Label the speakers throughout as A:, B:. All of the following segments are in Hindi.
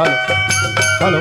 A: हेलो।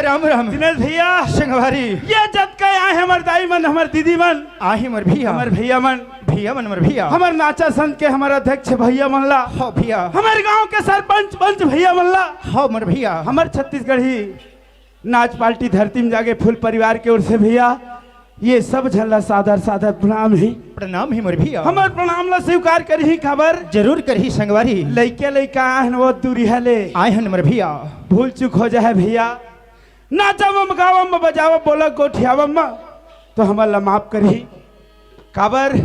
B: राम राम
A: दिनेश भैया
B: संगवारी
A: ये जब के आए हमर दाई मन हमर दीदी मन
B: आही मर भैया
A: हमर भैया मन
B: मर भैया
A: हमर नाचा संघ के हमार अध्यक्ष भैया मनला
B: हो भैया
A: हमारे गांव के सरपंच पंच भैया मनला
B: हो मर भैया
A: हमर छत्तीसगढ़ी नाच पार्टी धरती में जाके फुल परिवार के ओर से भैया ये सब झल्ला सादर सादर प्रणाम ही
B: मर भैया
A: हमर प्रणाम ला स्वीकार करही खबर
B: जरूर करही संगवारी
A: लइके लइका आहन वो दूरी है ले
B: आए हन मर भैया
A: भूल चूक हो जाए भैया नाचम गावम बजाव बोला गोठियावम तो हमारा माफ करही काबर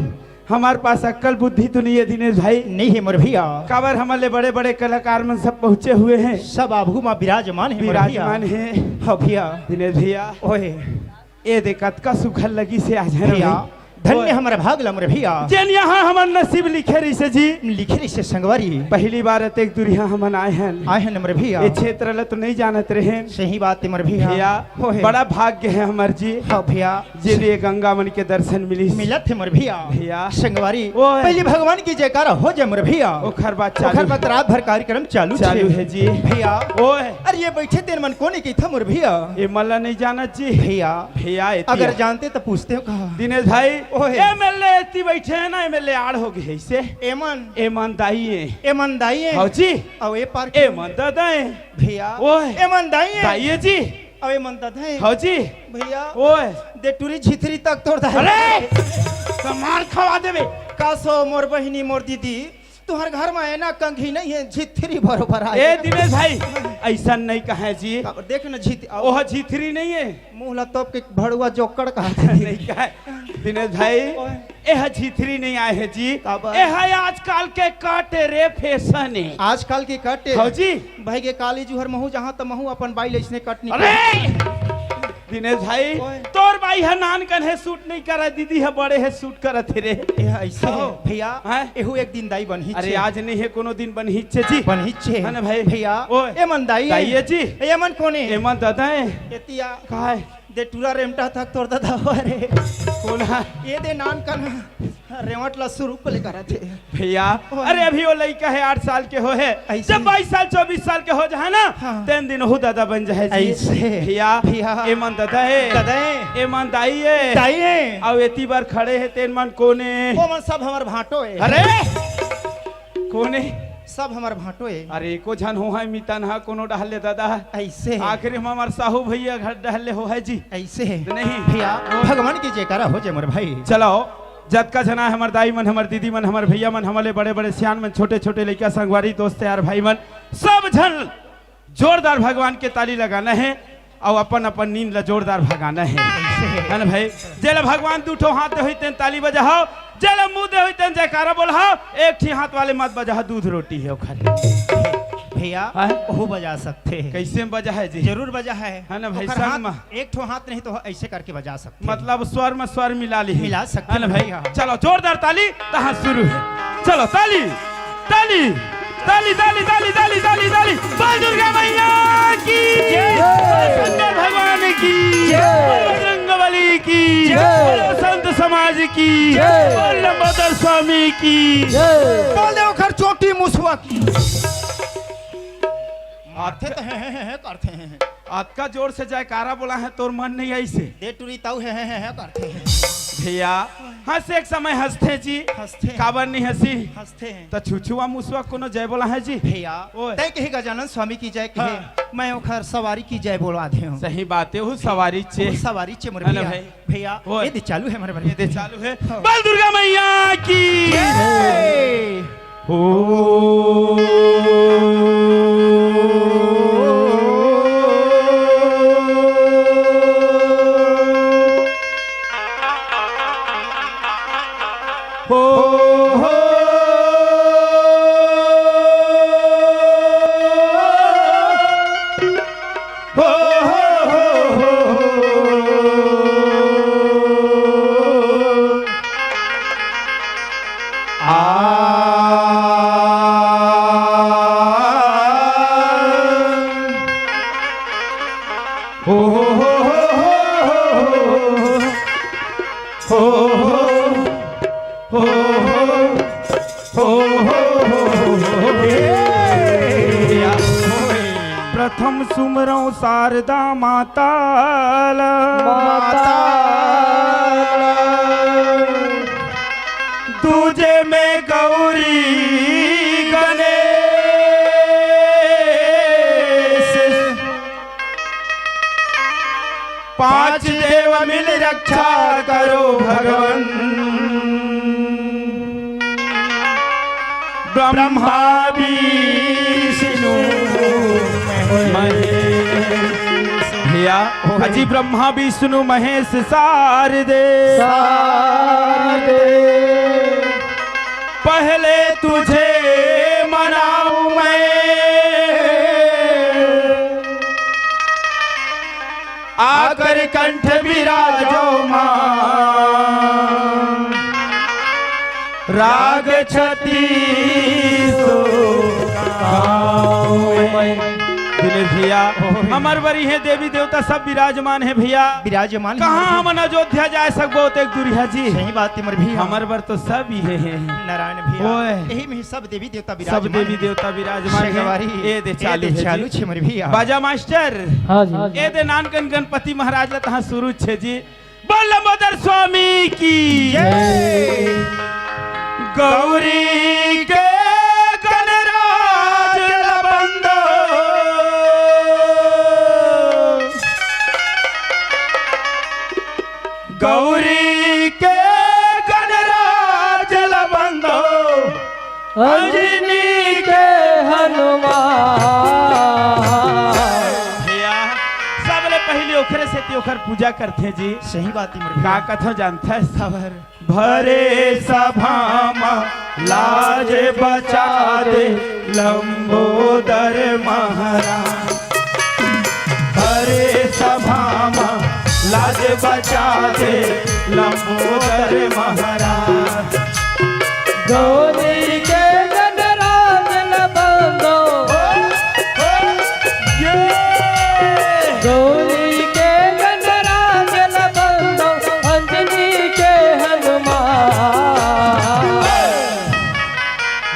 A: हमारे पास अक्ल बुद्धि तो नहीं है दिनेश भाई
B: नहीं है मर भैया
A: काबर हमारे बड़े बड़े कलाकार मन सब पहुंचे हुए हैं
B: सब आभू में विराजमान है
A: विराजमान है
B: हो भैया
A: दिनेश भैया
B: ओए
A: ए देखत का सुखल लगी से आज है
B: भैया धन्य हमारा भाग लमर भैया
A: जन यहाँ हमार नसीब लिखे रही से जी
B: लिखे रही से संगवारी
A: पहली बार एक दूरिया हम आए हैं
B: नमर भैया
A: ये क्षेत्र ला तो नहीं जानत रहे
B: सही बात है मर भैया
A: भैया बड़ा भाग्य है हमार जी
B: हाँ भैया
A: जिन्हें गंगा मन के दर्शन मिली
B: मिलत है मर भैया
A: भैया
B: संगवारी पहले भगवान की जयकारा हो जाए मर भैया
A: ओखर बात
B: रात भर कार्यक्रम चालू
A: है जी
B: भैया
A: ओए
B: अरे ये बैठे तेरे मन कोने की था मर भैया
A: ये मल्ला नहीं जाना जी
B: भैया
A: भैया
B: अगर जानते तो पूछते हो कहा
A: दिनेश भाई एमएलए इतनी बैठे हैं ना एमएलए आड़ हो गए ऐसे एमन दाई है
B: एमन दाई है
A: हाँ जी
B: अब ये पार
A: एमन दादा है
B: भैया
A: ओए
B: एमन दाई है
A: दाई है जी
B: अब एमन दादा है
A: हाँ जी
B: भैया
A: ओए
B: दे टूरी झिथरी तक तोड़ दा
A: अरे कमाल खवा देवे
B: कासो मोर बहिनी मोर दीदी तुहर घर में है ना कंघी नहीं है झिथरी बरोबर आ
A: ए दिनेश भाई ऐसा नहीं कहे जी
B: देख ना झित
A: ओह झिथरी नहीं है
B: मुंह लतोप के भड़ुआ जोकड़ कहा
A: नहीं कहे दिनेश भाई यह झिथरी नहीं आए है जी यह आजकल के काटे रे फैशन है
B: आजकल के काटे
A: हो जी
B: भाई के काली जुहर महू जहाँ तो महू अपन बाई लेसने कटनी
A: अरे दिनेश भाई तोर भाई है नान कन है सूट नहीं करा दीदी है बड़े है सूट करत रे
B: ऐसे भैया एहू एक दिन दाई बनही
A: अरे आज नहीं है कोनो दिन बनही जी
B: बनही छे
A: है ना भाई
B: भैया ए मन दाई
A: है जी
B: ए मन कोने
A: ए मन दादा है
B: एतिया
A: काय
B: दे टूरा रेमटा तक तोर दादा रे
A: कौन है
B: ये दे नान कन रेवट लस्सू रूप ले करा थे
A: भैया अरे अभी वो लड़का है 8 साल के हो है जब 22 साल 24 साल के हो जाए ना तीन दिन हो दादा बन जाए
B: ऐसे
A: भैया ए मन दादा है ए मन दाई है अब एती बार खड़े है तेन मन कोने
B: ओ मन सब हमार भाटो है
A: अरे कोने
B: सब हमार भाटो है
A: अरे को झन हो है मितन हा कोनो डहले दादा
B: ऐसे
A: आखिर में हमार साहू भैया घर डहले हो है जी
B: ऐसे
A: नहीं
B: भैया भगवान की जयकारा हो जाए मोर भाई
A: चलो जत का जना हमार दाई मन हमार दीदी मन हमार भैया मन हमारे बड़े बड़े सियान मन छोटे छोटे लड़का संगवारी दोस्त यार भाई मन सब झन जोरदार भगवान के ताली लगाना है और अपन अपन नींद ला जोरदार भगाना है ना भाई जेला भगवान दूठो हाथ दे हुई तेन ताली बजाओ जेला मुंह दे हुई तेन जयकारा बोलाओ एक ही हाथ वाले मत बजाओ दूध रोटी है खाली
B: भैया वो बजा सकते हैं
A: कैसे में बजा है जी
B: जरूर बजा है
A: ना भाई संग
B: एक ठो हाथ नहीं तो ऐसे करके बजा सकते
A: मतलब स्वर में स्वर मिला
B: सकते
A: है ना भाई चलो जोरदार ताली तहाँ शुरू है चलो ताली ताली ताली ताली ताली ताली ताली ताली मां दुर्गा मैया की शंकर भगवान की बजरंगबली की संत समाज की लंबोदर स्वामी की
B: बोल दे खर चोटी मुसवा की आते तो हैं करते हैं
A: आज का जोर से जयकारा बोला है तोर मन नहीं ऐसे
B: दे टूरी ताऊ है करते हैं
A: भैया हंस एक समय हंसते जी
B: हंसते
A: काबर नहीं हंसी
B: हंसते हैं
A: तो छुछुआ मुसवा कोनो जय बोला है जी
B: भैया तय कहे गजानन स्वामी की जय कहे मैं ओखर सवारी की जय बोलवा दे हूं
A: सही बात है वो सवारी चे
B: मोर भैया ये दे चालू है हमारे
A: ये दे चालू है बोल दुर्गा मैया की प्रथम सुमरो शारदा माता दूजे में गौरी गणेश पांच देव मिल रक्षा करो भगवन ब्रह्मा विष्णु भैया अजी ब्रह्मा विष्णु महेश शारदे पहले तुझे मनाऊं मैं आकर कंठ विराजो मां राग छती भैया हमार बरी है देवी देवता सब विराजमान है भैया
B: विराजमान
A: कहाँ हम अयोध्या जा सकबो ते दुरिया जी
B: सही बात है भैया
A: हमार बर तो सब ही है
B: नारायण भैया यही में सब देवी देवता विराजमान
A: सब देवी देवता विराजमान है ए दे चालू
B: छे मर भैया
A: बाजा मास्टर
C: हां जी
A: ए दे नानकन गणपति महाराज ला तहां शुरू छे जी बोल लंबोदर स्वामी की
B: जय
A: गौरी के गणराज लबंदो गौरी के गणराज लबंदो
C: अंजनी के हनुमान।
A: भैया सबले पहले ओखरे से ओखर पूजा करते जी।
B: सही बात है मोर
A: का
B: भैया।
A: कथा जानता है खबर भरे सभामा लाज बचा दे लंबोदर महाराज। भरे सभामा लाज बचा दे लंबोदर महाराज।
C: गौरी के गणराज न बंदो, गौरी के गणराज न बंदो, अंजनी के हनुमान।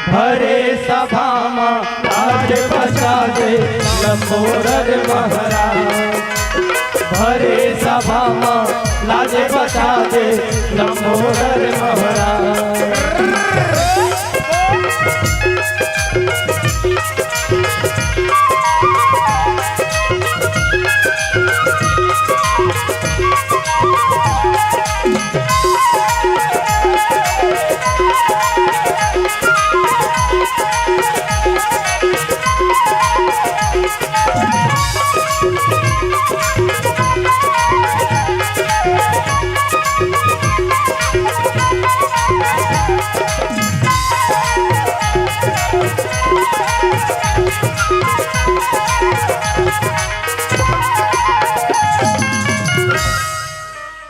A: भरे सभामा लाज बचा दे लंबोदर महाराज। भरे सभामा लाज बचा दे लंबोदर महाराज।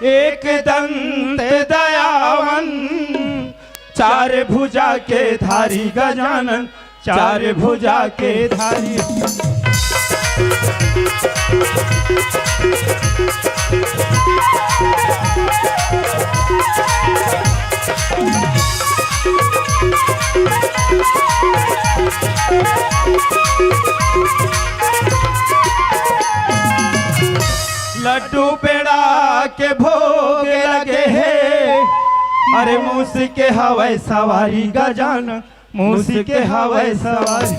A: एक दंत दयावन चार भुजा के धारी गजानन। चार भुजा के धारी लड्डू पेड़ा के भोग लगे है। अरे मूस के हवाई सवारी गजान। मूस के हवाई सवारी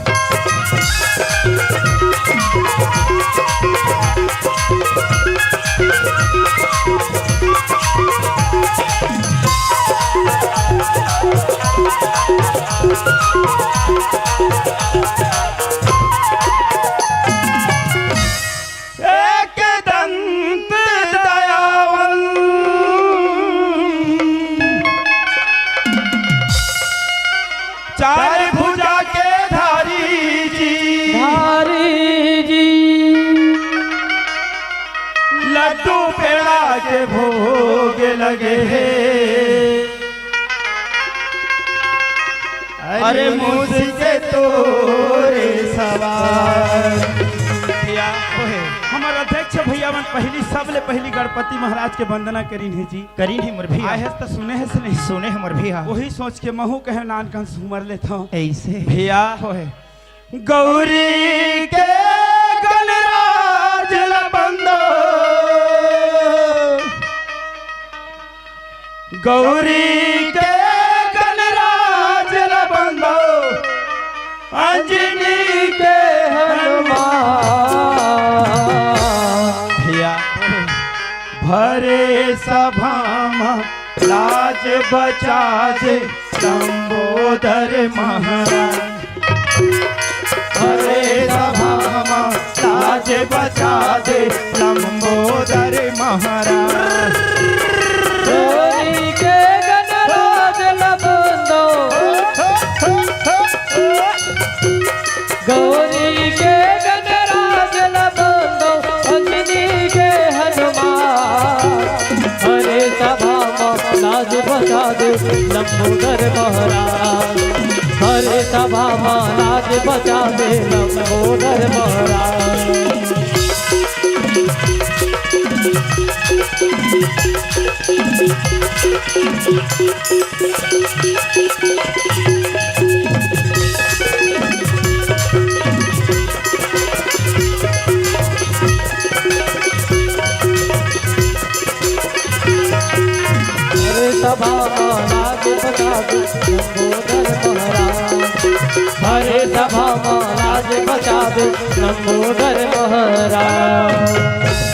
A: एक दंत दयावन चार भुजा के धारी जी।
C: धारी जी
A: लड्डू पेड़ा के भोग लगे है। अरे मूस के तोरे सवार। हमारे अध्यक्ष भैया मन पहली सबले पहली गणपति महाराज के वंदना करीन है जी।
B: करीन है मोर भैया।
A: आए तो सुने है से नहीं
B: सुने है मोर भैया।
A: वही सोच के महू कहे नान कंस उमर लेता हूँ
B: ऐसे
A: भैया। गौरी के गणराज लबंदो, गौरी के गणराज लबंदो, अंजनी के हनुमान। भैया भरे सभामा लाज बचा दे लंबोदर महाराज। भरे सभामा लाज बचा दे लंबोदर महाराज।
C: गौरी के गणराज न बंदो, गौरी के गणराज न बंदो, अंजनी के हनुमान। हरे सभा लाज बचा दे लंबोदर महाराज। हरे सभा लाज बचा दे लंबोदर महाराज। सभा लाज बचा दे लंबोदर महाराज। हरे सभा लाज बचा दे लंबोदर महाराज।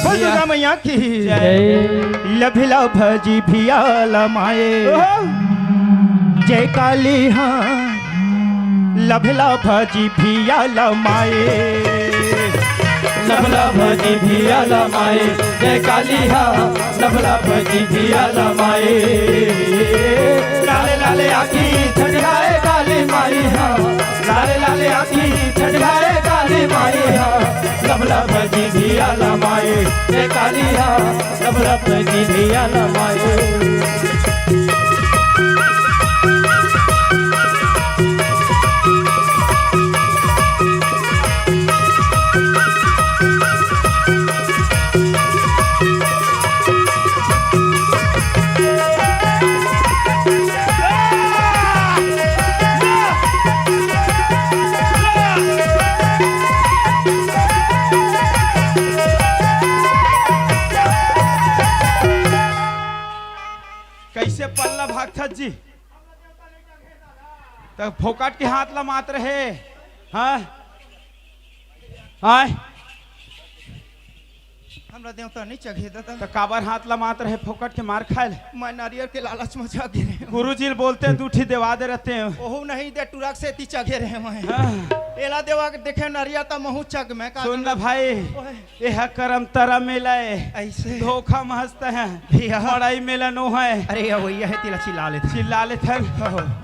B: दुर्गा मैया की
C: जय।
B: लभिला भजी भिया लमाए। जय काली हाँ लभला भजी भिया लमाए
C: लभला भजी भिया लमाए जय काली हा लभला भजी भिया लमाए लाले लाले आखी छटकाए काली माई हा लाले लाले आखी छटकाए काली माई हा लभला भजी भिया लमाए जय काली हा लभला भजी भिया लमाए
A: कैसे पल्ला भागथत जी तो फोकट के हाथ ला मात रहे हाँ हाँ
B: हमरा देवता नहीं चघे दादा
A: तो काबर हाथ ला मात रहे फोकट के मार खाए
B: मैं नारियल के लालच में चघे रहे
A: गुरुजी बोलते दूठी देवा दे रहते हैं
B: ओहू नहीं दे टुरक से ती चघे रहे मैं
A: हाँ।
B: एला देवा के देखे नारियल तो महू चग में का
A: सुन ना भाई यह करम तरम मिलाए
B: ऐसे
A: धोखा महसता है
B: भैया
A: लड़ाई मेला नो है
B: अरे वही है तिला चिल्ला लेते
A: चिल्ला लेते हैं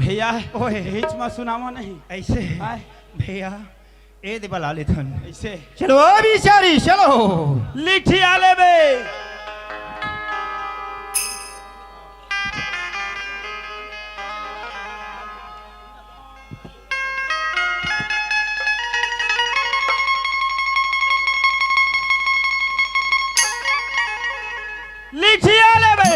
A: भैया
B: ओए
A: हिच में सुनावा नहीं
B: ऐसे
A: आए
B: भैया ए दे बला लेते हैं
A: ऐसे
B: चलो बिचारी चलो
A: लिखिया ले बे लिखिया ले बे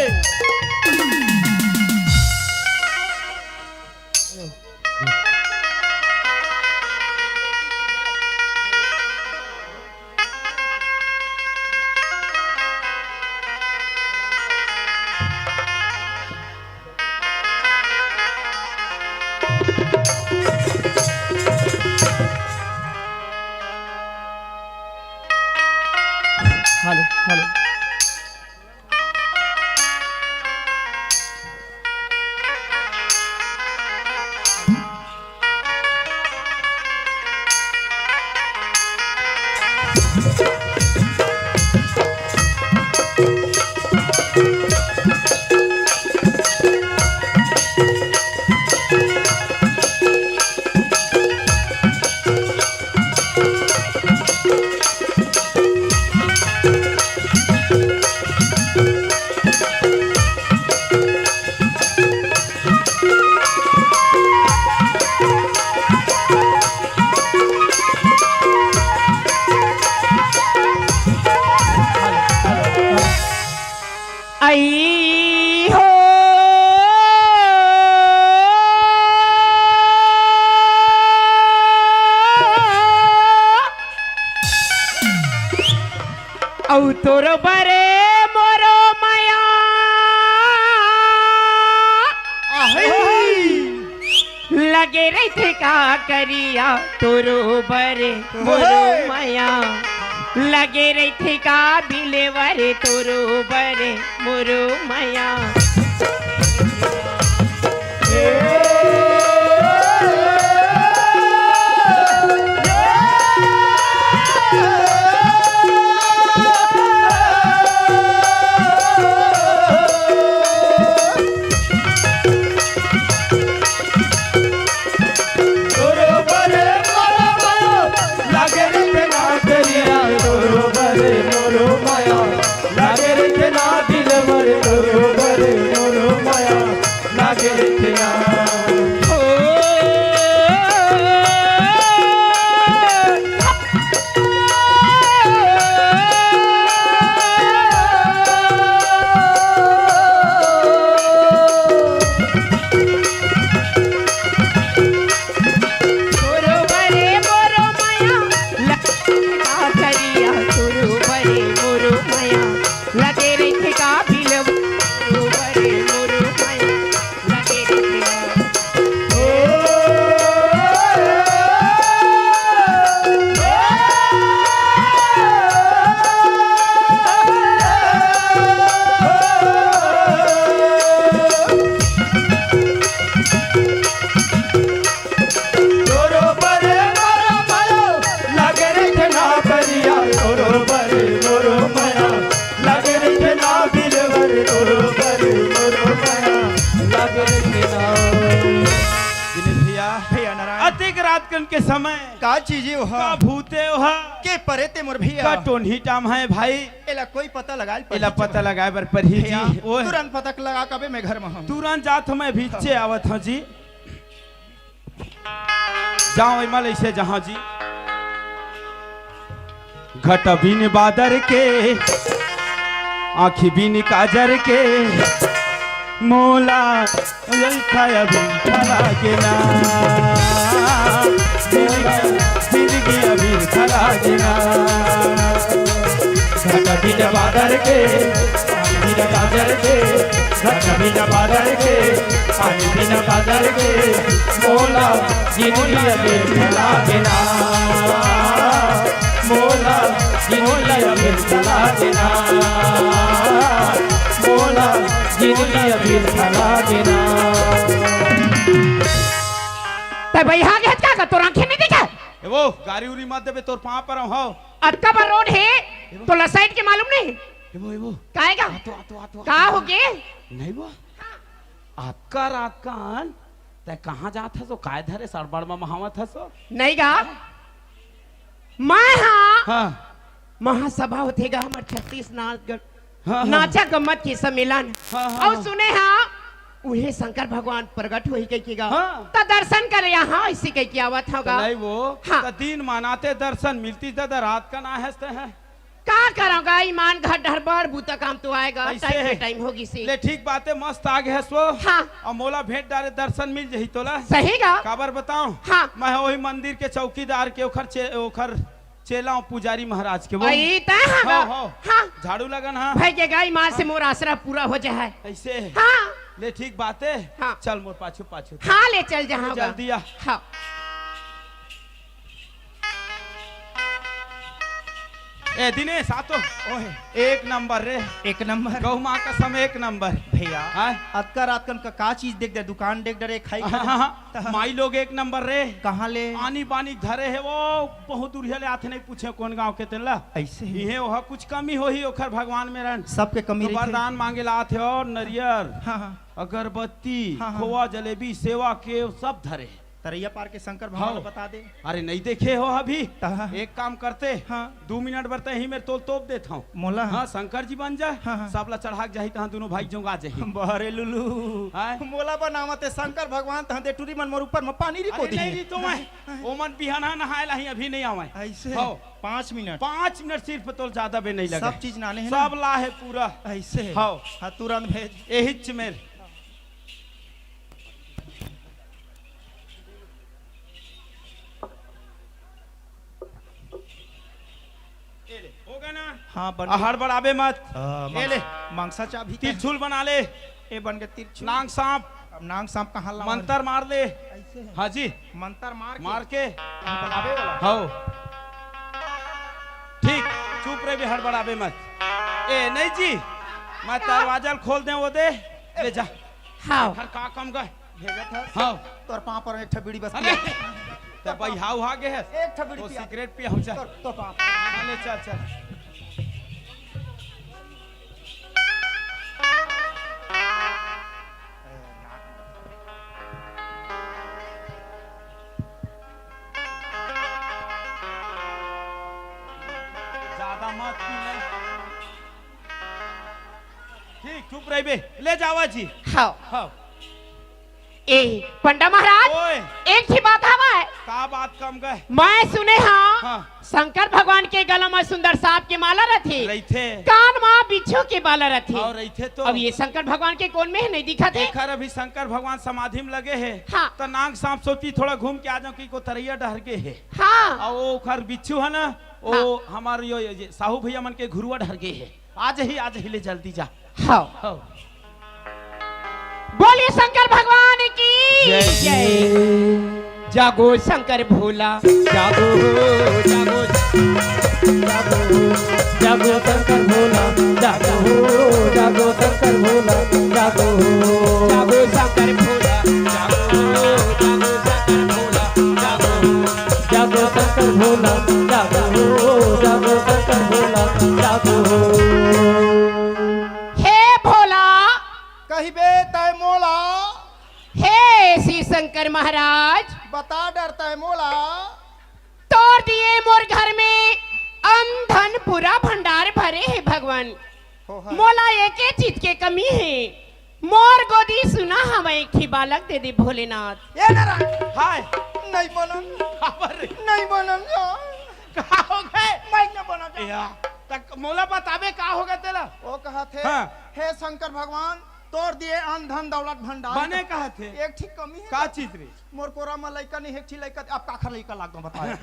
B: हेलो हेलो
C: आई हो औ तोर बरे मोरो माया लगे रही थे का करिया तोरो बरे मोरो माया लगे रही थे का बिले वरे तोरो बरे मोरो माया
A: लागे रे ना दिल मरे मोरो बरे मोरो माया आजकल के समय
B: का चीजें हो
A: का भूते हो
B: के परे ते मोर भैया
A: का टोन्ही टाम है भाई
B: एला कोई पता लगा
A: एला पता लगाए बर परही जी ओए
B: तुरंत पता लगा कबे मैं घर में हूं
A: तुरंत जात मैं भीचे आवत हूं जी जाओ इमल ऐसे जहां जी घट बिन बादर के आँखी बिन काजर के मोला खाया भी खला के ना जिंदगी अभी खला के ना
C: घट बिन बादर के पानी बिन काजर के घट बिन बादर के पानी बिन काजर के मोला जिंदगी अभी खला के ना मोला जिंदगी अभी खला के ना मोला जिंदगी अभी खला के ना
D: ते भैया के हत्या का तोर आंखें नहीं दिखा
A: वो गाड़ी उरी मत देबे तोर पाँव पर हो
D: अटका पर रोड है तो लसाइड के मालूम नहीं
A: वो
D: काहेगा
A: तो
D: का हो गए
A: नहीं वो आपका राकान ते कहाँ जात है सो काय धरे सड़बड़ में महावत है सो
D: नहीं गा मैं हाँ
A: हाँ
D: महासभा होतेगा हमार 36 नाचगढ़
A: हाँ,
D: नाचा गम्मत के सम्मेलन
A: हाँ, हाँ,
D: और सुने हाँ उन्हें शंकर भगवान प्रकट हुई कह
A: हाँ।
D: तो दर्शन करे यहाँ इसी कह की आवत होगा
A: नहीं वो
D: हाँ।
A: तो दिन मनाते दर्शन मिलती तो रात का ना हंसते हैं
D: का करोगा ईमान घर ढरबड़ बूता काम तो आएगा
A: ऐसे
D: टाइम
A: है।
D: पे टाइम होगी सी
A: ले ठीक बात है मस्त आगे है सो
D: हाँ
A: और मोला भेंट डाले दर्शन मिल जही तोला
D: सही गा
A: खबर बताऊं
D: हाँ
A: मैं वही मंदिर के चौकीदार के ओखर चेला हूं पुजारी महाराज के वो
D: वही ता हाँ
A: हो
D: हाँ
A: झाड़ू लगन हाँ
D: भाई के गाय मार से मोर आसरा पूरा हो जाए
A: ऐसे
D: हाँ
A: ले ठीक बात है
D: हाँ।
A: चल मोर पाछू पाछू
D: हाँ ले चल जहाँ होगा
A: जल्दी आ
D: हाँ
A: ए दिनेश आ तो
B: ओहे
A: एक नंबर रे
B: एक नंबर
A: गौ माँ का समय एक नंबर
B: भैया
A: हाँ?
B: अतका रात कन का चीज देख दे दुकान देख डरे खाई
A: हाँ, माई लोग एक नंबर रे
B: कहाँ ले
A: पानी पानी धरे है वो बहुत दूर ले आते नहीं पूछे कौन गांव के तेला
B: ऐसे ही
A: इहे वह कुछ कमी हो ही ओखर भगवान में रहन
B: सबके कमी
A: तो
B: रही
A: वरदान मांगे ला आते और नरियर
B: हाँ हाँ
A: अगरबत्ती
B: हाँ, हाँ।
A: खोआ जलेबी सेवा के सब धरे
B: तरैया पार के शंकर भगवान
A: हाँ।
B: बता दे
A: अरे नहीं देखे हो अभी
B: हाँ।
A: एक काम करते
B: हाँ।
A: 2 मिनट बरते ही मैं तोप देता हूँ
B: मोला
A: हाँ शंकर जी बन जाए
B: हाँ, हाँ।
A: सबला चढ़ा जाही तहाँ दोनों भाई जोंगा जाही
B: बहरे लुलू
A: हाँ।
B: मोला बनावत है शंकर भगवान तहाँ दे टूरी मन मोर ऊपर में पानी रिको
A: अरे नहीं तो मैं ओ मन बिहाना नहाए लाही अभी नहीं आवे
B: ऐसे
A: हो
B: 5 मिनट
A: 5 मिनट सिर्फ तो ज्यादा भी नहीं लगा
B: सब चीज नाने है
A: सब ला है पूरा
B: ऐसे
A: हाँ।
B: हाँ तुरंत भेज
A: यही चमेर होगा ना
B: हाँ बन
A: आहड़ बढ़ावे मत ये ले
B: मांगसा चाबी
A: तिरछुल बना ले
B: ए बन के तिरछुल
A: नांग सांप
B: अब नांग सांप कहाँ लाऊं?
A: मंतर मार ले
B: ऐसे है।
A: हाँ जी
B: मंतर
A: मार के
B: बुलावे वाला
A: हो ठीक चुप रहे भी हड़बड़ावे मत ए नहीं जी मैं दरवाजा खोल दे वो दे ले जा
D: हाँ
A: हर का कम गए
B: भेजा था
A: हाँ
B: तोर पाँव पर एक ठबीड़ी बस
A: अरे तो भाई हाउ हागे है
B: एक ठबीड़ी
A: तो
B: पिया।
A: सिगरेट पिया हम चल
B: तो पाँव
A: ले चल चल ज्यादा मत पी ले ठीक चुप रही बे ले जावा जी
D: हाँ
A: हाँ
D: ए पंडा महाराज
A: ओए
D: एक ही बात हवा है
A: का बात कम गए
D: मैं सुने हाँ
A: हाँ
D: शंकर भगवान के गला में सुंदर सांप के माला रथे
A: रही थे
D: कान माँ बिच्छू के बाला रथे
A: और रही थे तो
D: अब ये शंकर भगवान के कौन में है नहीं दिखा थे
A: देखा अभी शंकर भगवान समाधि में लगे हैं
D: हाँ।
A: तो नाग सांप सोची थोड़ा घूम के आ जाऊं कि को तरैया डहर के है
D: हाँ
A: और वो खर बिच्छू है ना वो हमारे ये साहू भैया मन के घुरुआ डहर के है आज ही ले जल्दी जा
D: हाँ
A: हाँ
D: बोलिए शंकर भगवान की
A: जय।
D: जय जागो शंकर भोला
C: जागो जागो जागो जागो शंकर भोला जागो जागो शंकर भोला जागो
D: जागो शंकर भोला
C: जागो शंकर भोला जागो जागो शंकर भोला जागो
D: हे भोला
B: कही बे तय मोला
D: हे श्री शंकर महाराज
B: बता डरता है मोला।
D: तोड़ दिए मोर घर में अन्न धन पूरा भंडार भरे है भगवान।
B: हो है।
D: मोला एक चीज के कमी है। मोर गोदी सुना हमें एक ही बालक दे दे भोलेनाथ।
B: ये नारायण
A: हाय
B: नहीं बनम,
A: खबर
B: नहीं बनम जा।
A: का हो गए
B: मैं न बना जा।
A: या तक मोला बतावे का हो गए तेला
B: वो कहा थे
A: हाँ।
B: हे शंकर भगवान तोड़ दिए अन्न धन दौलत भंडार।
A: बने कहा थे
B: एक ठीक कमी है।
A: का चीज रे
B: मोर कोरा में लइका नहीं, एक ठीक लइका अब काखर लइका लाग दो बताए।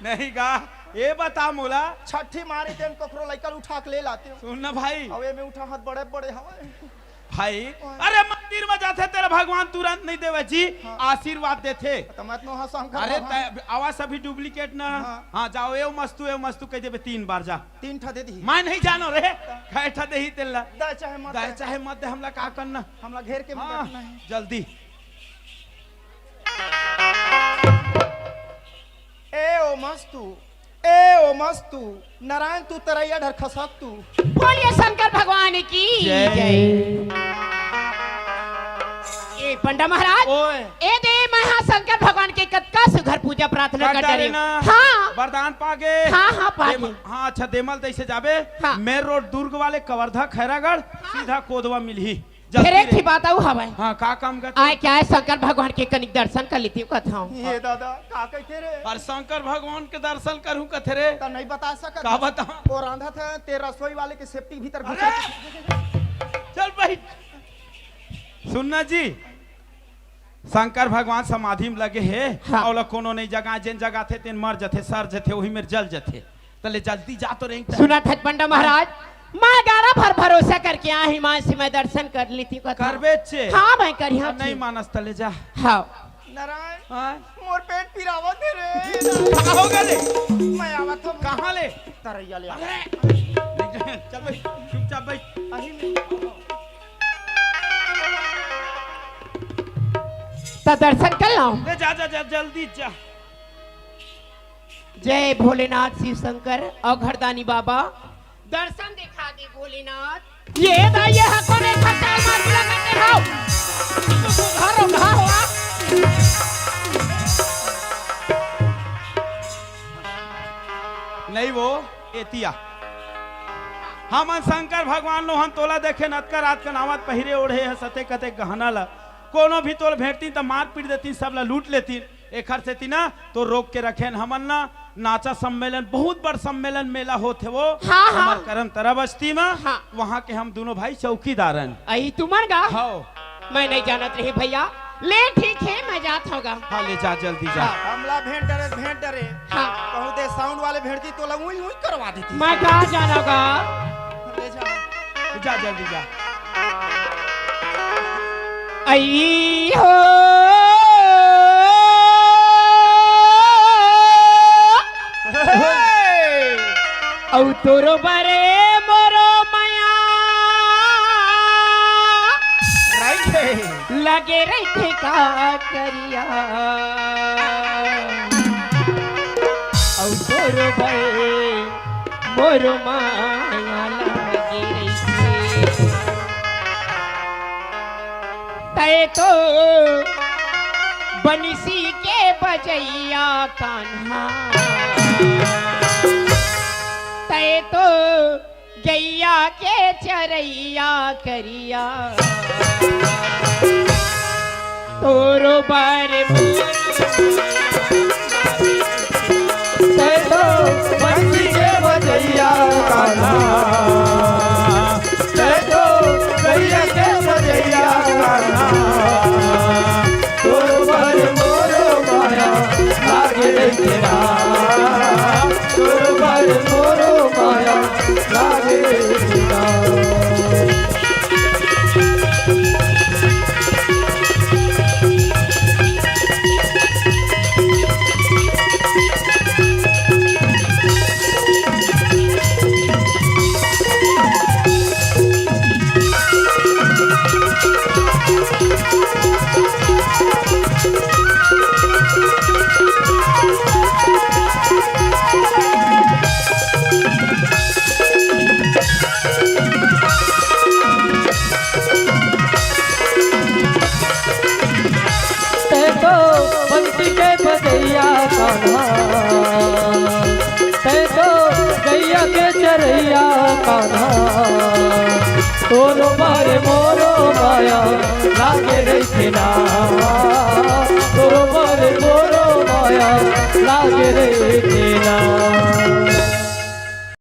A: नहीं गा ये बता मोला
B: छठी मारी तेन ककरो लइका उठा के ले लाते हो।
A: सुन ना भाई
B: अवे में उठा हाथ बड़े बड़े हवा।
A: भाई अरे मंदिर में जाते तेरा भगवान तुरंत नहीं देवे जी आशीर्वाद देते
B: तो मैं तो वहां शंकर
A: अरे
B: भगवान
A: आवाज अभी डुप्लीकेट ना
B: हाँ।
A: हाँ जाओ ए मस्तु कह देबे 3 बार जा।
B: 3 ठा दे दी।
A: मैं नहीं जानो रे खैठा दे ही तेला
B: दे चाहे मत
A: दाए
B: दे।
A: चाहे मत दे हमला का करना
B: हमला घेर के
A: हाँ,
B: बैठना है।
A: जल्दी
B: ए ओ मस्तु नारायण तू तरैया ढर खसक तू।
D: बोलिए शंकर भगवान की
A: जय।
D: जय। ए पंडा महाराज
A: ओए
D: ए दे महा शंकर भगवान के कतका सुघर पूजा प्रार्थना
A: कर
D: कर
A: डाले
D: रहे
A: ना
D: हाँ
A: वरदान पागे
D: हाँ, हाँ, पागे।
A: हाँ अच्छा देमल तैसे जाबे
D: हाँ।
A: मेर रोड दुर्ग वाले कवर्धा खैरागढ़ सीधा कोदवा मिलही
D: फिर एक
A: रे।
D: ही बात आऊ हवाई
A: हाँ का काम करते
D: आए क्या है शंकर भगवान के कनिक दर्शन कर लेती हूँ कथा
B: ये दादा का कहते रे
A: और शंकर भगवान के दर्शन करूं कथे रे
B: तो नहीं बता सकत।
A: का बता
B: वो रांधा था ते रसोई वाले के सेफ्टी भीतर घुस।
A: चल भाई सुनना जी शंकर भगवान समाधि में लगे है
D: हाँ।
A: और कोनो नहीं जगह जिन जगह थे तेन मर जथे सर जथे वही में जल जथे तले जल्दी जा तो रही
D: सुना था पंडा महाराज माँ गाड़ा भर भरोसा करके आ हिमांश से मैं दर्शन कर लेती हूँ कथा
A: करबे छे
D: हाँ मैं करी हाँ
A: नहीं मानस तले जा
D: हाँ
B: नारायण
A: हाँ
B: मोर पेट पिरावत है रे।
A: कहाँ हो गए
B: मैं आवत हूँ
A: कहाँ ले
B: तरैया ले।
A: चल भाई चुपचाप भाई
B: अही में
D: तो दर्शन कर लो
A: ले जा जा जा जल्दी जा
D: जय भोलेनाथ शिव शंकर और घरदानी बाबा दर्शन दिखा दे भोलेनाथ। ये दा ये हको ने खटाल मार लगते रहो तू घर हुआ
A: नहीं वो एतिया हम शंकर भगवान लो हम तोला देखे नतका रात का नावत पहिरे ओढ़े है सते कते गहना ला कोनो भी तोल भेटती तो मार पीट देती सब ला लूट लेती एखर से ती ना तो रोक के रखे हमन ना नाचा सम्मेलन बहुत बड़ सम्मेलन मेला होते वो
D: हाँ, हाँ।
A: हमार करम तरह बस्ती में
D: हाँ।
A: वहाँ के हम दोनों भाई चौकीदारन
D: आई तुमन गा
A: हाँ
D: मैं नहीं जानत रही भैया ले ठीक है मैं जात होगा
A: हाँ ले जा जल्दी जा
B: हमला भेंट डरे
D: हाँ
B: कहूँ दे साउंड वाले भेंटती तो लगूं ही करवा देती।
D: मैं कहा जानागा
B: ले जा
A: जा जल्दी जा
D: आई हो औ तोरो बरे मोरो माया
B: राइट है।
D: लगे रही का करिया औ तोरो बरे मोरो माया लगे रही तय तो बंसी के बजैया कान्हा तय तो गैया के चरैया करिया तोरो बार तय तो
C: बंसी के बजैया कान्हा जय तो गैया के बजैया कान्हा तोर पर मोरो माया लागे तेरा तोर पर मोरो माया लागे तेरा ना